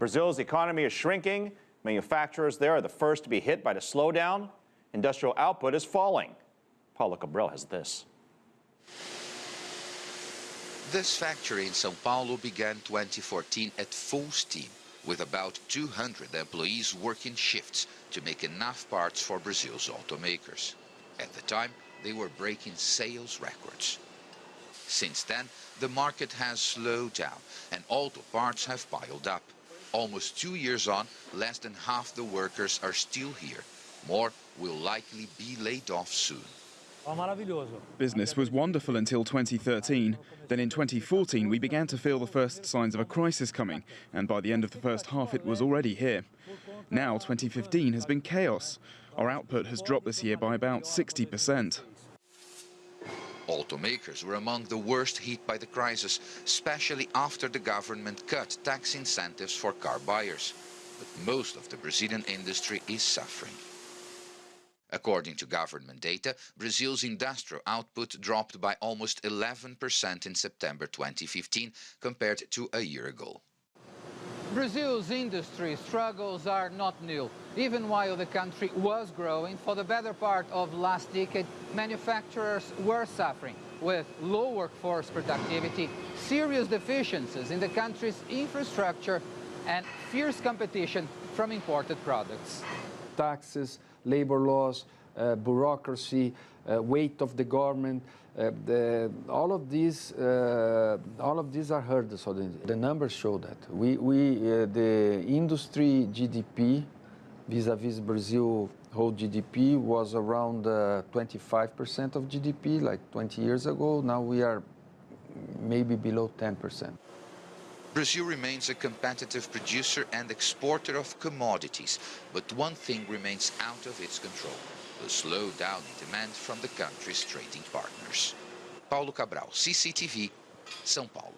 Brazil's economy is shrinking. Manufacturers there are the first to be hit by the slowdown. Industrial output is falling. Paulo Cabral has this. This factory in São Paulo began 2014 at full steam, with about 200 employees working shifts to make enough parts for Brazil's automakers. At the time, they were breaking sales records. Since then, the market has slowed down and auto parts have piled up. Almost 2 years on, less than half the workers are still here. More will likely be laid off soon. Business was wonderful until 2013. Then in 2014, we began to feel the first signs of a crisis coming, and by the end of the first half, it was already here. Now, 2015 has been chaos. Our output has dropped this year by about 60%. Automakers were among the worst hit by the crisis, especially after the government cut tax incentives for car buyers. But most of the Brazilian industry is suffering. According to government data, Brazil's industrial output dropped by almost 11% in September 2015 compared to a year ago. Brazil's industry struggles are not new. Even while the country was growing, for the better part of last decade, manufacturers were suffering with low workforce productivity, serious deficiencies in the country's infrastructure, and fierce competition from imported products. Taxes, labor laws, bureaucracy, weight of the government, all of these are hurdles. So the numbers show that the industry GDP vis-a-vis Brazil whole GDP was around 25% of GDP like 20 years ago. Now we are maybe below 10%. Brazil remains a competitive producer and exporter of commodities, but one thing remains out of its control: the slowdown in demand from the country's trading partners. Paulo Cabral, CCTV, São Paulo.